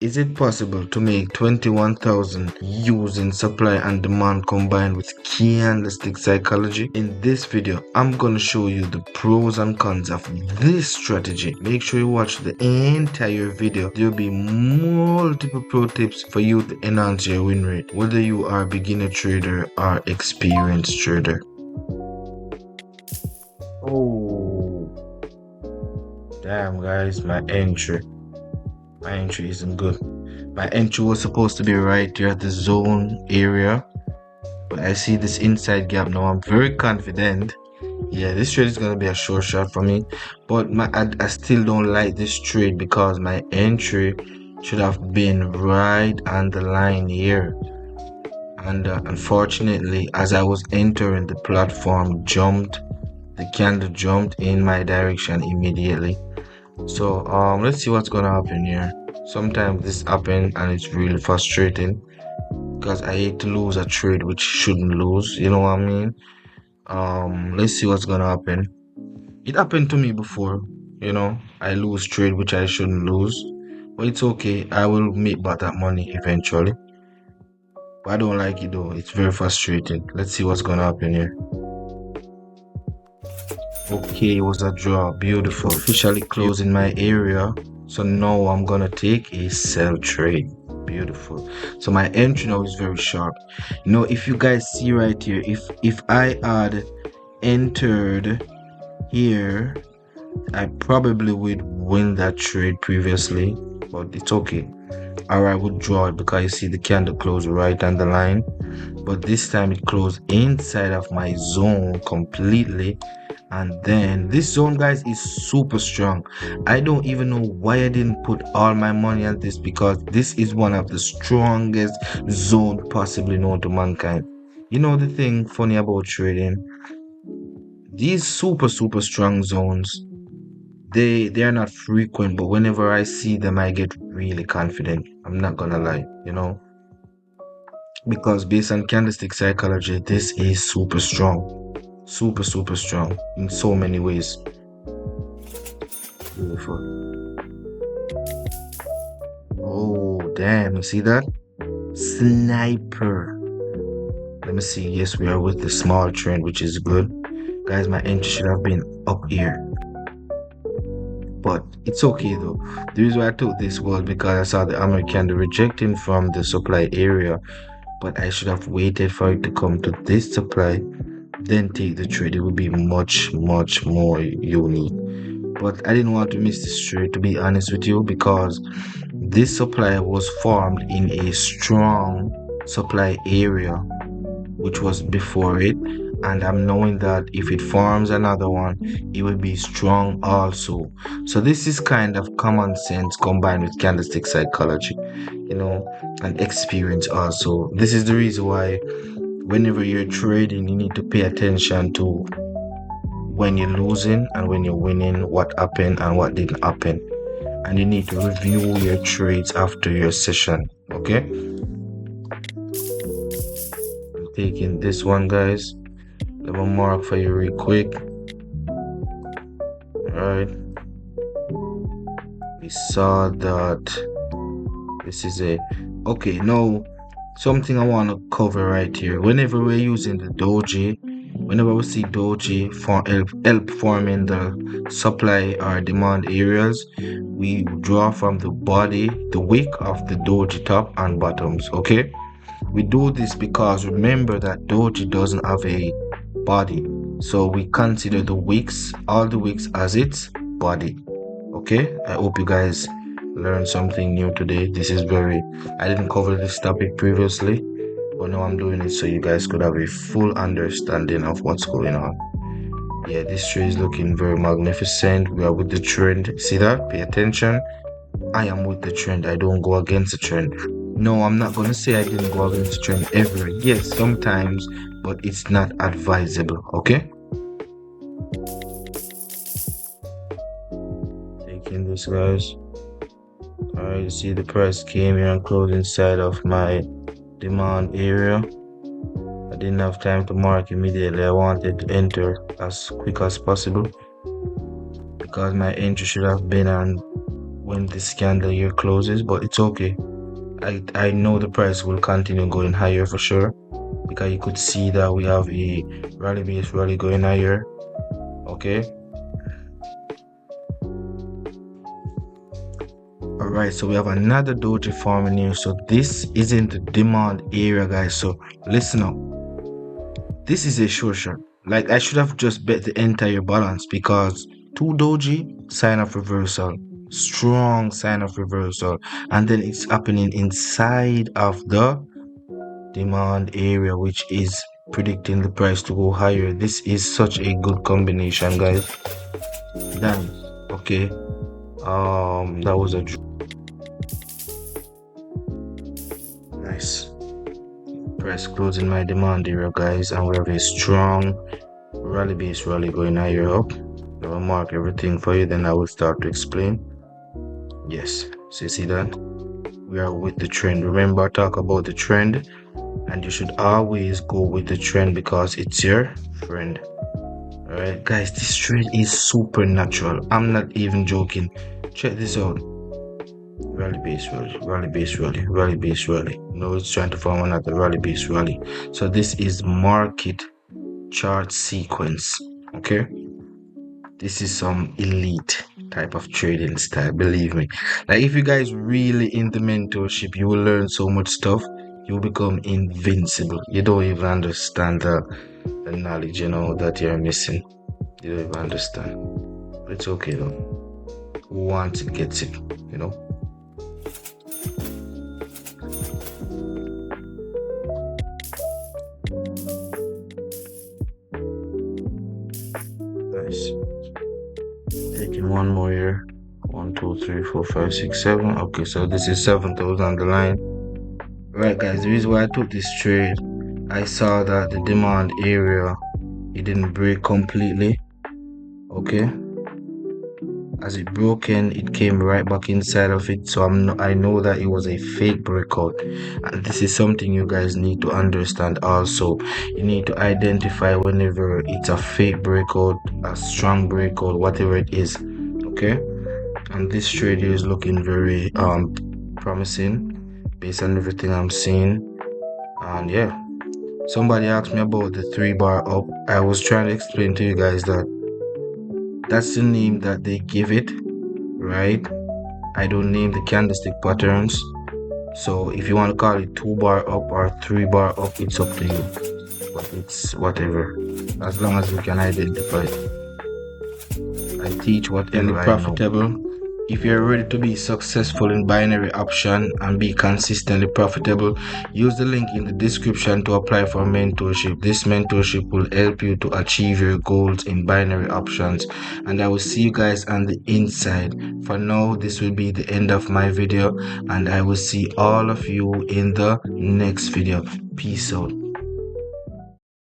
Is it possible to make 21,000 using supply and demand combined with candlestick psychology? In this video, I'm gonna show you the pros and cons of this strategy. Make sure you watch the entire video. There'll be multiple pro tips for you to enhance your win rate, whether you are a beginner trader or experienced trader. Oh, damn guys, my entry isn't good. My entry was supposed to be right here at the zone area, but I see this inside gap now. I'm very confident. Yeah, this trade is gonna be a short shot for me, but I still don't like this trade because my entry should have been right on the line here. And unfortunately, as I was entering, the platform jumped. The candle jumped in my direction immediately. So let's see what's gonna happen here. Sometimes this happens and it's really frustrating because I hate to lose a trade which shouldn't lose, you know what I mean? Let's see what's gonna happen. It happened to me before, you know, I lose trade which I shouldn't lose, but it's okay. I will make back that money eventually. But I don't like it though. It's very frustrating. Let's see what's gonna happen here. Okay, it was a draw. Beautiful. Officially closing my area. So now I'm gonna take a sell trade. Beautiful. So my entry now is very sharp. You know, if you guys see right here, if I had entered here, I probably would win that trade previously, but it's okay. Or I would draw it because you see the candle close right on the line, but this time it closed inside of my zone completely. And then this zone, guys, is super strong. I don't even know why I didn't put all my money on this, because this is one of the strongest zone possibly known to mankind. You know the thing funny about trading, these super strong zones, they are not frequent, but whenever I see them I get really confident. I'm not gonna lie, you know, because based on candlestick psychology, this is super strong. Super strong in so many ways. Beautiful. Oh damn, you see that? Sniper. Let me see. Yes, we are with the small trend, which is good. Guys, my entry should have been up here, but it's okay though. The reason why I took this was because I saw the American rejecting from the supply area, but I should have waited for it to come to this supply, then take the trade. It would be much more unique. But I didn't want to miss this trade, to be honest with you, because this supply was formed in a strong supply area which was before it, and I'm knowing that if it forms another one, it will be strong also. So this is kind of common sense combined with candlestick psychology, you know, and experience also. This is the reason why whenever you're trading, you need to pay attention to when you're losing and when you're winning, what happened and what didn't happen. And you need to review your trades after your session, okay? I'm taking this one, guys. Let me mark for you real quick. Alright. We saw that this is a... Okay, now something I want to cover right here. Whenever we're using the Doji, whenever we see Doji for help forming the supply or demand areas, we draw from the body, the wick of the Doji top and bottoms, okay? We do this because remember that Doji doesn't have a body, so we consider the wicks, all the wicks, as its body, okay? I hope you guys learned something new today. This is I didn't cover this topic previously, but now I'm doing it so you guys could have a full understanding of what's going on. Yeah, this trade is looking very magnificent. We are with the trend. See that? Pay attention. I am with the trend. I don't go against the trend. No, I'm not gonna say I didn't go against the trend ever. Yes, sometimes, but it's not advisable, okay? Taking this, guys. Alright, you see the price came here and closed inside of my demand area. I didn't have time to mark immediately. I wanted to enter as quick as possible because my entry should have been on when this candle here closes, but it's okay. I know the price will continue going higher for sure, because you could see that we have a rally base rally going higher. Okay. Alright, so we have another doji forming here. So this is in the demand area, guys. So listen up. This is a sure shot. Like, I should have just bet the entire balance, because two doji, sign of reversal, strong sign of reversal, and then it's happening inside of the demand area, which is predicting the price to go higher. This is such a good combination, guys. Damn. Okay. That was a nice price closing my demand area, guys, and we have a strong rally base rally going higher up. I will mark everything for you, then I will start to explain. Yes, so you see that we are with the trend. Remember, talk about the trend, and you should always go with the trend because it's your friend. All right, guys, this trade is supernatural. I'm not even joking. Check this out. Rally base rally, rally base rally, rally base rally. No, it's trying to form another rally base rally. So this is market chart sequence. Okay, this is some elite type of trading style, believe me. Like, if you guys really in the mentorship, you will learn so much stuff. You become invincible. You don't even understand the knowledge, that you're missing. You don't even understand. But it's okay though. Who wants it gets it, Nice. Taking one more here. 1, 2, 3, 4, 5, 6, 7. Okay, so this is 7,000 on the line. Right, guys, the reason why I took this trade, I saw that the demand area, it didn't break completely. Okay, as it broke in, it came right back inside of it. So I know that it was a fake breakout, and this is something you guys need to understand also. You need to identify whenever it's a fake breakout, a strong breakout, whatever it is. Okay, and this trade is looking very promising based on everything I'm seeing. And yeah, somebody asked me about the 3-bar up. I was trying to explain to you guys that that's the name that they give it, right? I don't name the candlestick patterns. So if you want to call it 2-bar up or 3-bar up, it's up to you. But it's whatever, as long as you can identify it. I teach whatever I profitable. If you're ready to be successful in binary option and be consistently profitable, use the link in the description to apply for mentorship. This mentorship will help you to achieve your goals in binary options, and I will see you guys on the inside. For now, this will be the end of my video, and I will see all of you in the next video. Peace out.